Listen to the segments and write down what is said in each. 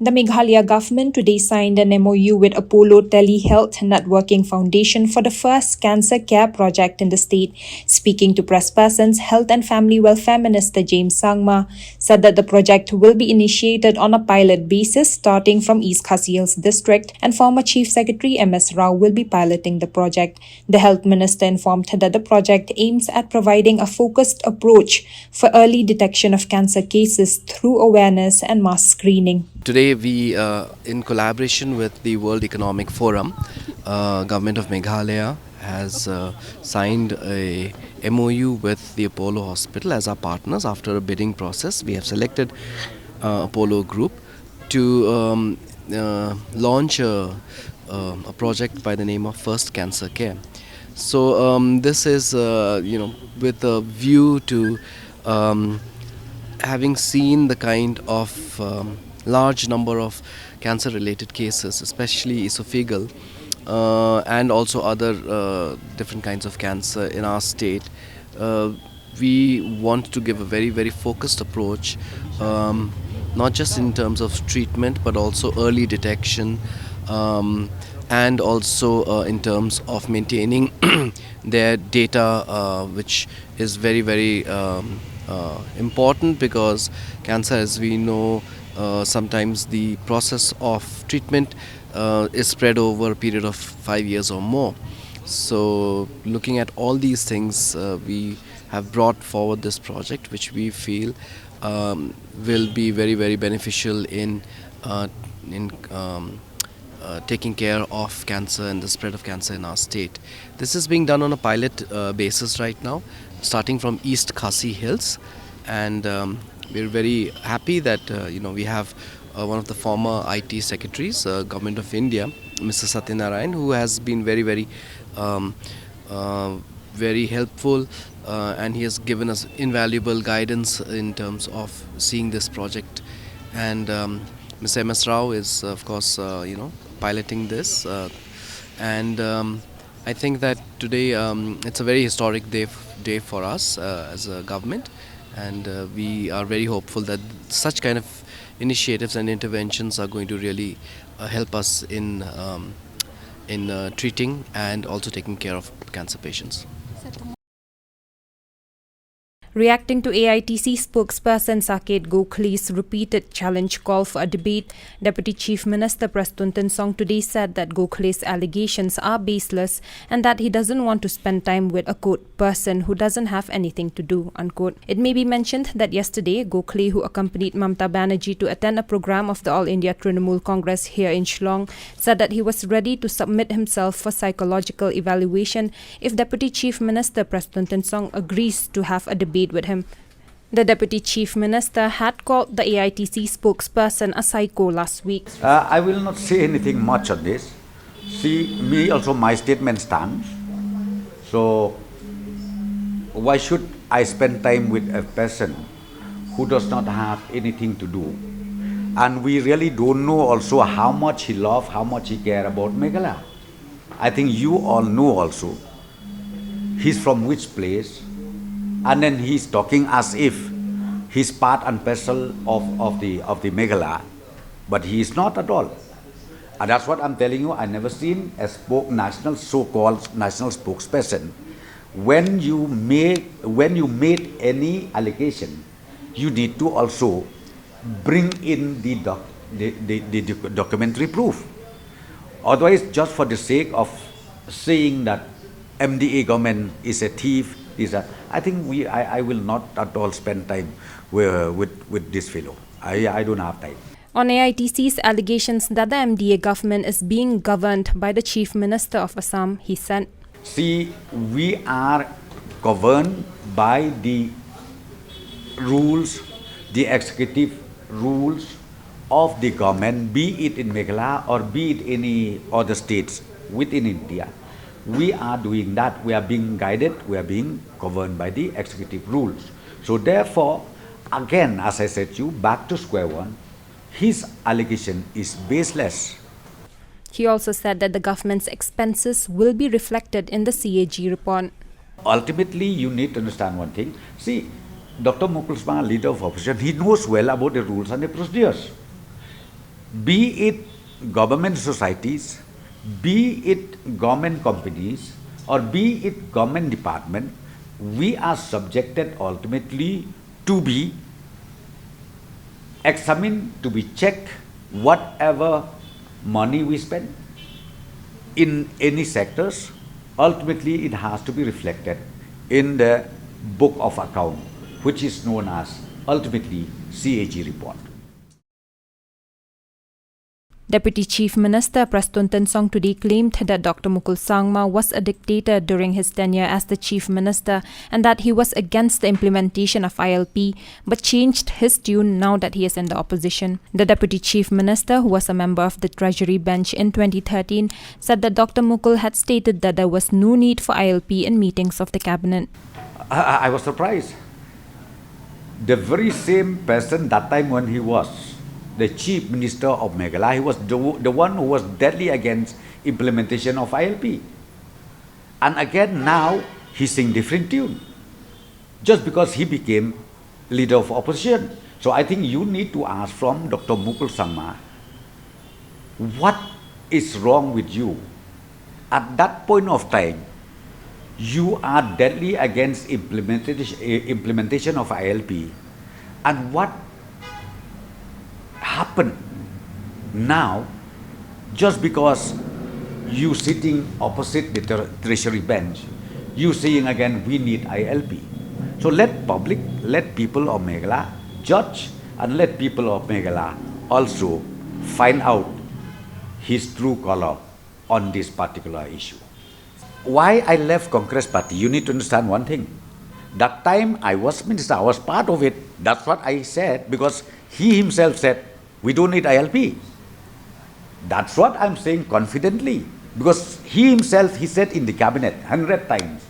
The Meghalaya government today signed an MOU with Apollo Telehealth Networking Foundation for the first cancer care project in the state. Speaking to press persons, Health and Family Welfare Minister James Sangma said that the project will be initiated on a pilot basis starting from East Khasi Hills district, and former Chief Secretary MS Rao will be piloting the project. The Health Minister informed that the project aims at providing a focused approach for early detection of cancer cases through awareness and mass screening. Today we, in collaboration with the World Economic Forum, Government of Meghalaya has signed a MOU with the Apollo Hospital as our partners. After a bidding process, we have selected Apollo Group to launch a project by the name of First Cancer Care. So this is, with a view to having seen the kind of large number of cancer-related cases, especially esophageal and also other different kinds of cancer in our state. We want to give a very, very focused approach, not just in terms of treatment, but also early detection, and also in terms of maintaining their data, which is very, very important, because cancer, as we know, sometimes the process of treatment is spread over a period of 5 years or more. So looking at all these things, we have brought forward this project, which we feel will be very, very beneficial in taking care of cancer and the spread of cancer in our state. This is being done on a pilot basis right now, starting from East Khasi Hills, and we're very happy that we have one of the former IT secretaries, Government of India, Mr. Satyanarayan, who has been very, very very helpful, and he has given us invaluable guidance in terms of seeing this project. And Mr. MS Rao is, of course, piloting this, and I think that today it's a very historic day for us as a government, and we are very hopeful that such kind of initiatives and interventions are going to really help us in treating and also taking care of cancer patients. Reacting to AITC spokesperson Saket Gokhale's repeated challenge call for a debate, Deputy Chief Minister Prastun Tinsong today said that Gokhale's allegations are baseless and that he doesn't want to spend time with a quote person who doesn't have anything to do, unquote. It may be mentioned that yesterday, Gokhale, who accompanied Mamta Banerjee to attend a program of the All India Trinamool Congress here in Shillong, said that he was ready to submit himself for psychological evaluation if Deputy Chief Minister Prastun Tinsong agrees to have a debate with him. The Deputy Chief Minister had called the AITC spokesperson a psycho last week. I will not say anything much on this. See, me also my statement stands. So, why should I spend time with a person who does not have anything to do? And we really don't know also how much he loves, how much he cares about Meghalaya. I think you all know also. He's from which place? And then he's talking as if he's part and parcel of the Meghalaya, but he is not at all. And that's what I'm telling you. I never seen a so-called national spokesperson. When you made any allegation, you need to also bring in the documentary proof. Otherwise, just for the sake of saying that MDA government is a thief, I think I will not at all spend time with this fellow. I don't have time. On AITC's allegations that the MDA government is being governed by the Chief Minister of Assam, he said, see, we are governed by the rules, the executive rules of the government, be it in Meghalaya or be it any other states within India. We are doing that. We are being guided. We are being governed by the executive rules. So therefore, again, as I said to you, back to square one, his allegation is baseless. He also said that the government's expenses will be reflected in the CAG report. Ultimately, you need to understand one thing. See, Dr. Mukul Sma, leader of opposition, he knows well about the rules and the procedures. be it government societies, be it government companies, or be it government department, we are subjected ultimately to be examined, to be checked, whatever money we spend in any sectors, ultimately it has to be reflected in the book of account, which is known as ultimately CAG report. Deputy Chief Minister Prastun Tinsong today claimed that Dr. Mukul Sangma was a dictator during his tenure as the Chief Minister and that he was against the implementation of ILP but changed his tune now that he is in the opposition. The Deputy Chief Minister, who was a member of the Treasury bench in 2013, said that Dr. Mukul had stated that there was no need for ILP in meetings of the cabinet. I was surprised. The very same person that time when he was the Chief Minister of Meghalaya, he was the one who was deadly against implementation of ILP. And again now he sing different tune just because he became leader of opposition. So I think you need to ask from Dr. Mukul Sangma, what is wrong with you? At that point of time, you are deadly against implementation of ILP, and what happened now just because you sitting opposite the Treasury bench, you saying again we need ILP. So let public, let people of Meghalaya judge, and let people of Meghalaya also find out his true color on this particular issue. Why I left Congress Party, you need to understand one thing. That time I was minister, I was part of it. That's what I said, because he himself said, we don't need ILP. That's what I'm saying confidently, because he himself, he said in the cabinet 100 times,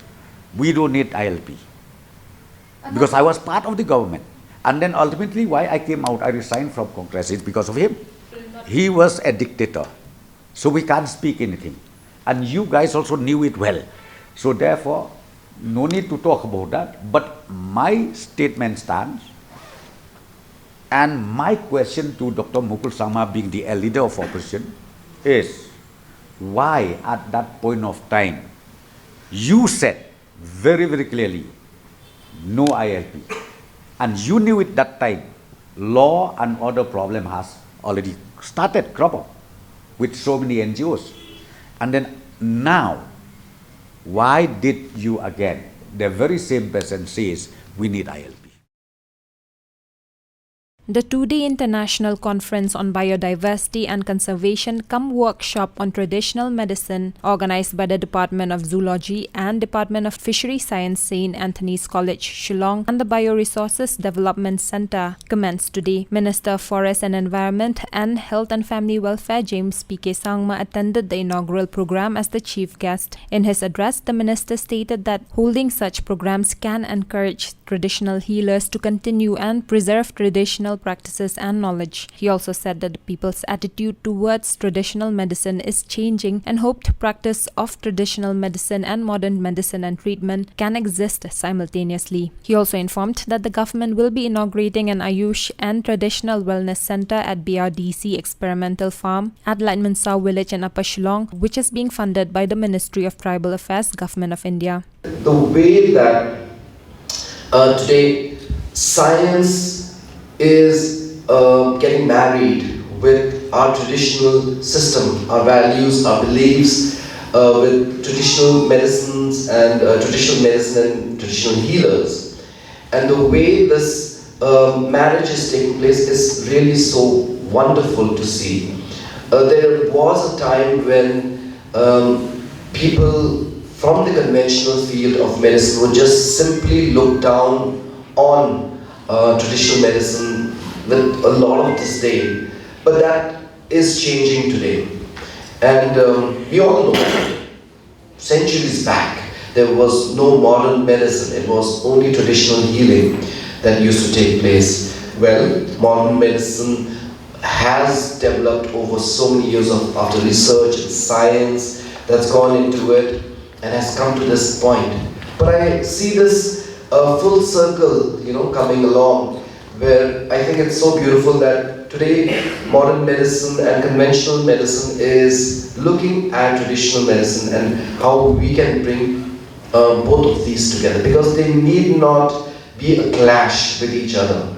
we don't need ILP. Because I was part of the government. And then ultimately why I came out, I resigned from Congress, is because of him. He was a dictator. So we can't speak anything. And you guys also knew it well. So therefore, no need to talk about that. But my statement stands. And my question to Dr. Mukul Sangma, being the leader of opposition, is why at that point of time you said very, very clearly, no ILP. And you knew it that time, law and order problem has already started crop up with so many NGOs. And then now, why did you again, the very same person says, we need ILP? The two-day international conference on biodiversity and conservation cum workshop on traditional medicine organized by the Department of Zoology and Department of Fishery Science St. Anthony's College, Shillong and the Bioresources Development Center commenced today. Minister of Forest and Environment and Health and Family Welfare James P.K. Sangma attended the inaugural program as the chief guest. In his address, the minister stated that holding such programs can encourage traditional healers to continue and preserve traditional practices and knowledge. He also said that the people's attitude towards traditional medicine is changing and hoped practice of traditional medicine and modern medicine and treatment can exist simultaneously. He also informed that the government will be inaugurating an Ayush and Traditional Wellness Center at BRDC Experimental Farm at Lightmansau Village in Upper Shillong, which is being funded by the Ministry of Tribal Affairs, Government of India. The way that today science is getting married with our traditional system, our values, our beliefs, with traditional medicines and traditional healers. And the way this marriage is taking place is really so wonderful to see. There was a time when people from the conventional field of medicine would just simply look down on traditional medicine with a lot of disdain, but that is changing today. And we all know, centuries back, there was no modern medicine, it was only traditional healing that used to take place. Well, modern medicine has developed over so many years after research and science that's gone into it and has come to this point. But I see this full circle, coming along, where I think it's so beautiful that today modern medicine and conventional medicine is looking at traditional medicine and how we can bring both of these together, because they need not be a clash with each other.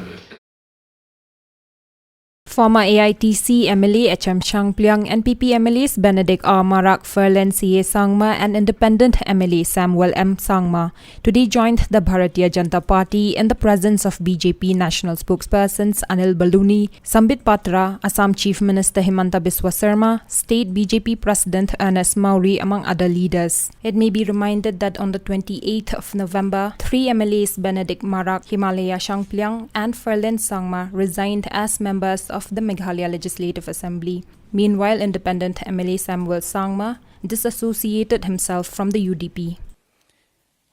Former AITC MLA HM Shangpliang, NPP MLAs Benedict R. Marak, Ferlan C.A. Sangma and Independent MLA Samuel M. Sangma today joined the Bharatiya Janata Party in the presence of BJP National Spokespersons Anil Baluni, Sambit Patra, Assam Chief Minister Himanta Biswa Sarma, State BJP President Ernest Mauri, among other leaders. It may be reminded that on the 28th of November, 3 MLAs Benedict Marak, Himalaya Shangpliang and Ferlan Sangma resigned as members of the Meghalaya Legislative Assembly. Meanwhile, independent MLA Samuel Sangma disassociated himself from the UDP.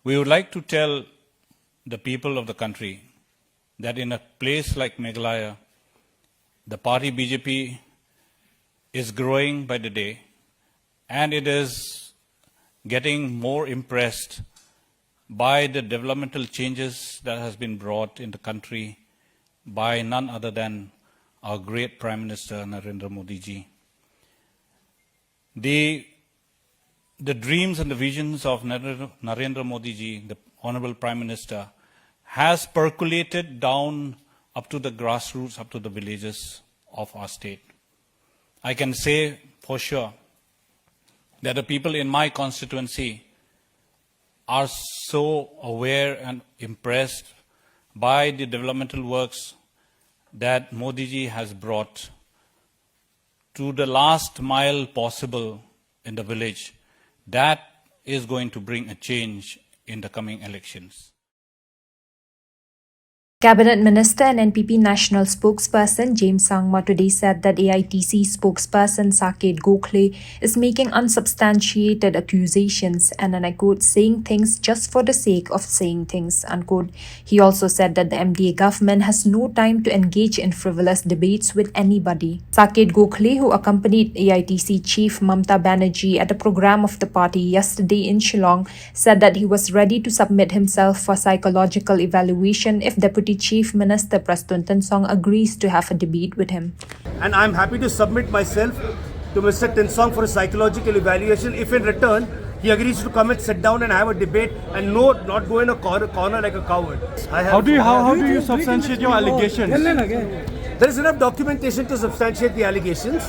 We would like to tell the people of the country that in a place like Meghalaya, the party BJP is growing by the day, and it is getting more impressed by the developmental changes that has been brought in the country by none other than our great Prime Minister Narendra Modi ji. The dreams and the visions of Narendra Modi ji, the Honorable Prime Minister, has percolated down up to the grassroots, up to the villages of our state. I can say for sure that the people in my constituency are so aware and impressed by the developmental works that Modi ji has brought to the last mile possible in the village. That is going to bring a change in the coming elections. Cabinet Minister and NPP National Spokesperson James Sangma today said that AITC spokesperson Saket Gokhale is making unsubstantiated accusations and, I quote, saying things just for the sake of saying things, unquote. He also said that the MDA government has no time to engage in frivolous debates with anybody. Saket Gokhale, who accompanied AITC Chief Mamta Banerjee at a program of the party yesterday in Shillong, said that he was ready to submit himself for psychological evaluation if Deputy Chief Minister Prastun Tensong agrees to have a debate with him. And I'm happy to submit myself to Mr. Tensong for a psychological evaluation if in return he agrees to come and sit down and have a debate and not go in a corner like a coward. How do you substantiate your allegations? There is enough documentation to substantiate the allegations.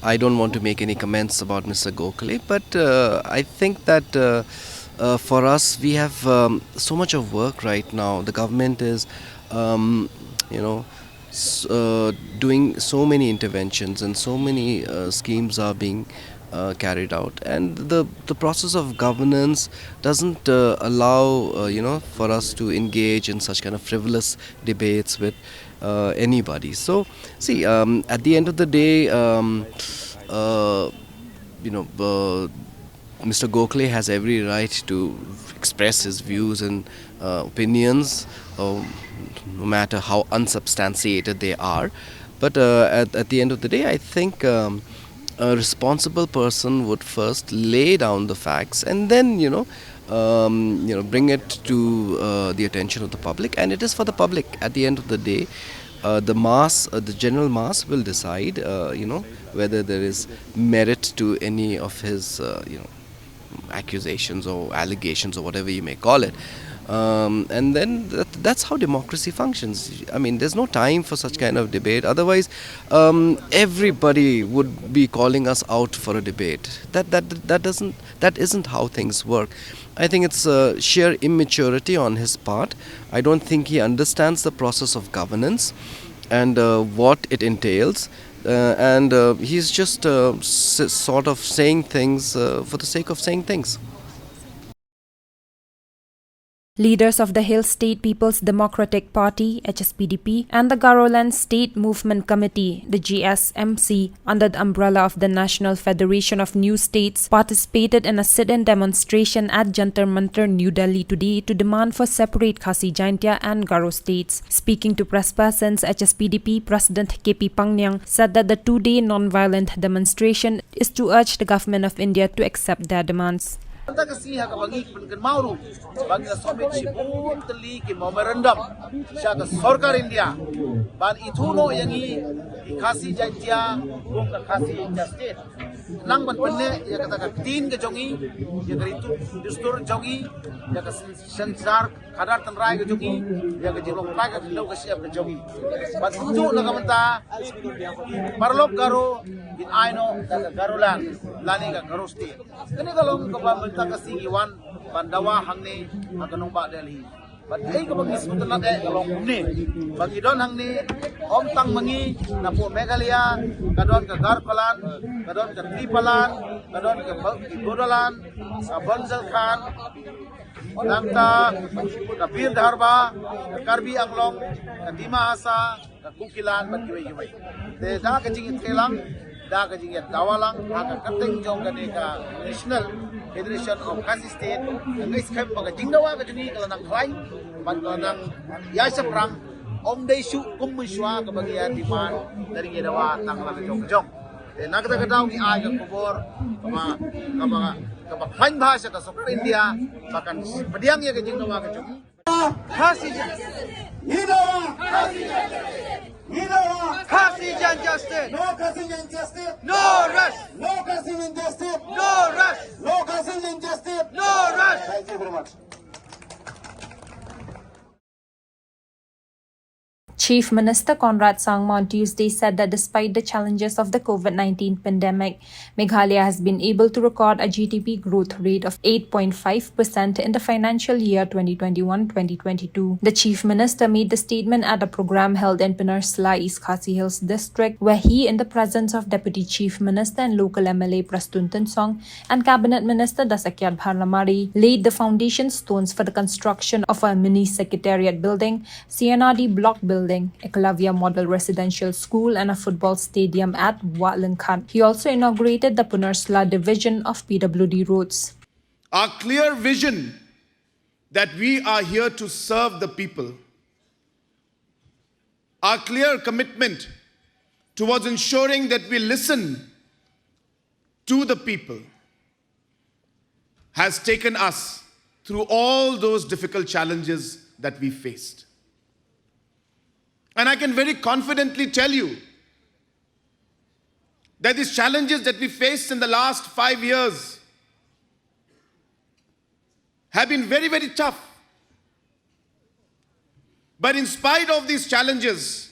I don't want to make any comments about Mr. Gokhale, but I think that for us, we have so much of work right now. The government is, doing so many interventions and so many schemes are being carried out. And the process of governance doesn't allow, for us to engage in such kind of frivolous debates with anybody. So, see, at the end of the day, Mr. Gokhale has every right to express his views and opinions, no matter how unsubstantiated they are. But at the end of the day, I think a responsible person would first lay down the facts and then, bring it to the attention of the public. And it is for the public. At the end of the day, the general mass will decide, whether there is merit to any of his, accusations or allegations or whatever you may call it. And then that's how democracy functions. I mean, there's no time for such kind of debate. Otherwise, everybody would be calling us out for a debate. That isn't how things work. I think it's sheer immaturity on his part. I don't think he understands the process of governance and what it entails. And he's just sort of saying things for the sake of saying things. Leaders of the Hill State People's Democratic Party, HSPDP, and the Garoland State Movement Committee, the GSMC, under the umbrella of the National Federation of New States, participated in a sit-in demonstration at Jantar Mantar, New Delhi today to demand for separate Khasi Jaintia and Garo states. Speaking to press persons, HSPDP President KP Pangyang said that the two-day non-violent demonstration is to urge the government of India to accept their demands. Kasi bagi pengenmauru bagi sobat sibuk teli ke memorandum sya ka sarkar India ban ituno yangi ikasi jaitia kum ka kasi justice nang ban penne ya kata ka tin ke jongi ya karitu dustur jongi ya ka sansar khadar tanrai ke jongi ya ka jilong pai ka dilau ka siap ke jongi ban tu na ka menta parlok garo in aino ka garulan lani ka garosti kani kalong ka ba menta ka singiwan bandawa hangne aganong ba Delhi but ay kapag ismutan natin kalong kumni bagi don hang ni om tang mangi na po Meghalaya kadon ka Garpalan kadon ka Tripalan kadon ka Guideline sa Bonjal Khan Odamta ka Bir Dharba ka Karbi Anglong ka Dima Asa ka Kukilan magkiway-kiway de da ka jingit kelang da ka jingit dawalang ka kateng jong ka ka national Federation of Kasi State ngay skam baga jingdawa ka jini kala nang klay ban kala nang yasa prang om day shu kum shwa ka bagya diman dari gedawa tang la jong jong e nagda ka daw ni ay ka kubor kama khain bhasha ka sokar India bakan padiang ya ka jingdawa ka jong Kasi Kasi justice. No Kasi injustice. No rush. No Kasi injustice. No rush. No Kasi injustice. No rush. Thank you very much. Chief Minister Conrad Sangma on Tuesday said that despite the challenges of the COVID-19 pandemic, Meghalaya has been able to record a GDP growth rate of 8.5% in the financial year 2021-2022. The Chief Minister made the statement at a program held in Peninsula East Khasi Hills district, where he, in the presence of Deputy Chief Minister and local MLA Prastuntan Song and Cabinet Minister Dasakyat Bharlamari, laid the foundation stones for the construction of a mini secretariat building, CNRD block building, Ekalavya Model Residential School and a football stadium at Watlankat. He also inaugurated the Peninsula Division of PWD roads. Our clear vision that we are here to serve the people, our clear commitment towards ensuring that we listen to the people has taken us through all those difficult challenges that we faced. And I can very confidently tell you that these challenges that we faced in the last 5 years have been very, very tough. But in spite of these challenges,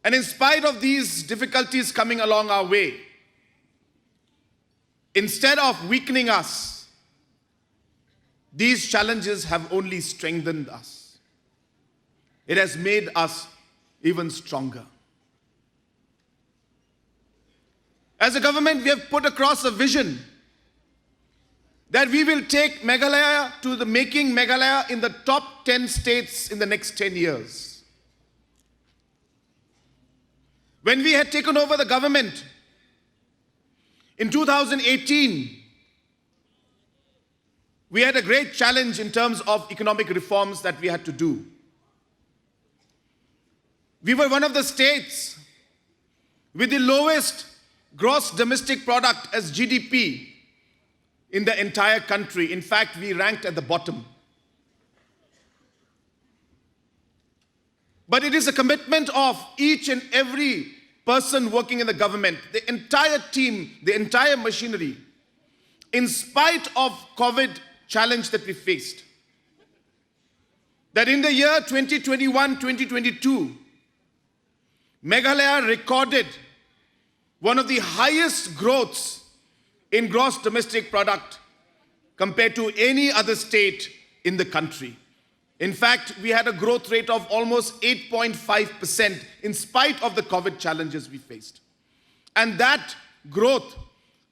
and in spite of these difficulties coming along our way, instead of weakening us, these challenges have only strengthened us. It has made us even stronger. As a government, we have put across a vision that we will take Meghalaya to the making Meghalaya in the top 10 states in the next 10 years. When we had taken over the government in 2018, we had a great challenge in terms of economic reforms that we had to do. We were one of the states with the lowest gross domestic product as GDP in the entire country. In fact, we ranked at the bottom. But it is a commitment of each and every person working in the government, the entire team, the entire machinery, in spite of COVID challenge that we faced, that in the year 2021-2022, Meghalaya recorded one of the highest growths in gross domestic product compared to any other state in the country. In fact, we had a growth rate of almost 8.5% in spite of the COVID challenges we faced. And that growth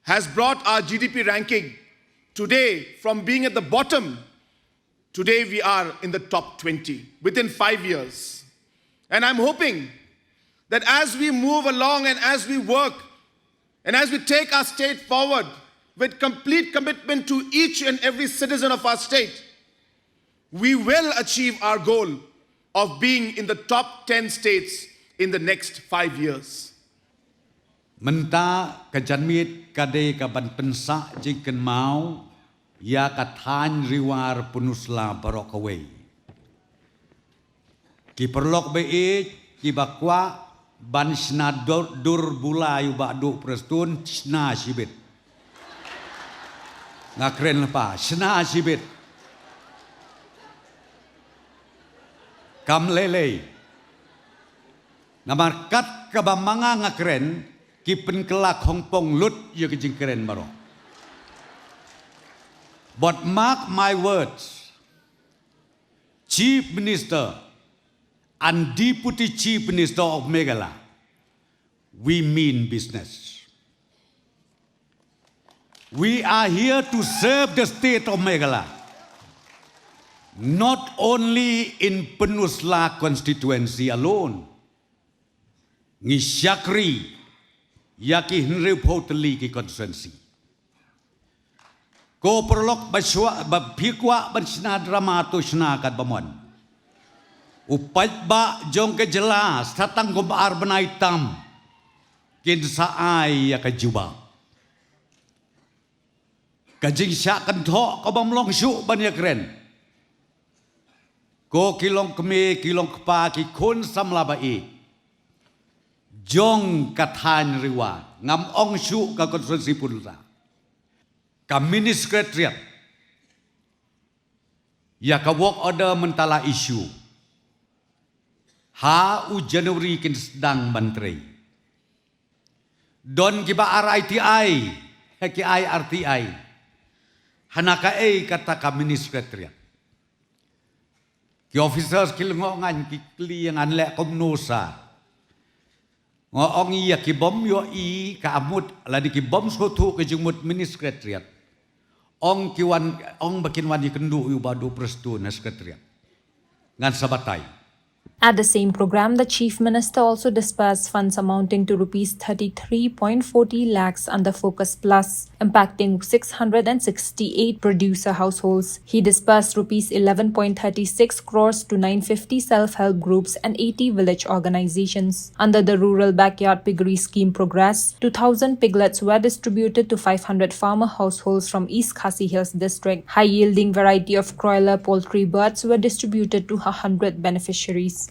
has brought our GDP ranking today from being at the bottom. Today we are in the top 20 within 5 years. And I'm hoping that as we move along and as we work and as we take our state forward with complete commitment to each and every citizen of our state, we will achieve our goal of being in the top 10 states in the next 5 years. Menta kajanmit kade ka ban pensa jiken mau ya kathan riwar punusla barokaway. Ki perlok be ki bakwa ban sna dur bula yu ba du prestun sna sibit. Ngakren pa sna sibit. Kam lele. Namar kat kabamanga ngakren ki penkelak hongpong lut yu kijing keren baro. But mark my words, Chief Minister and Deputy Chief Minister of Meghalaya, we mean business. We are here to serve the state of Meghalaya, not only in Penusla constituency alone. Ngisyakri yaki Henry Poteli ki constituency. Ko perlok baswa bapikwa bansna drama tu sna kat bamon. Upat ba jong ke jelas tatang ko baar benai tam kin saai ya ka juba. Kajing syak kan tho ko bamlong syu ban ya kren. Ko kilong keme kilong kpa ki kun samlabai. Jong kathan riwa ngam ong syu ka konstituensi Punla. Kami sekretariat ya ka work order mentala isu ha u Januari kin sedang menteri don kiba RITI HKI RTI hanaka kata kami sekretariat ki officers kilngongan ki kliangan le komnosa ngong iya ki bom yo ka amut ladi ki bom sotu ke jumut sekretariat ong kiwan ong bakin wan ikendu yu badu prestu na sekretariat ngan sabatai. At the same program, the Chief Minister also disbursed funds amounting to Rs 33.40 lakhs under Focus Plus, impacting 668 producer households. He disbursed Rs 11.36 crores to 950 self-help groups and 80 village organizations. Under the Rural Backyard Piggery Scheme Progress, 2,000 piglets were distributed to 500 farmer households from East Khasi Hills district. High-yielding variety of broiler poultry birds were distributed to 100 beneficiaries.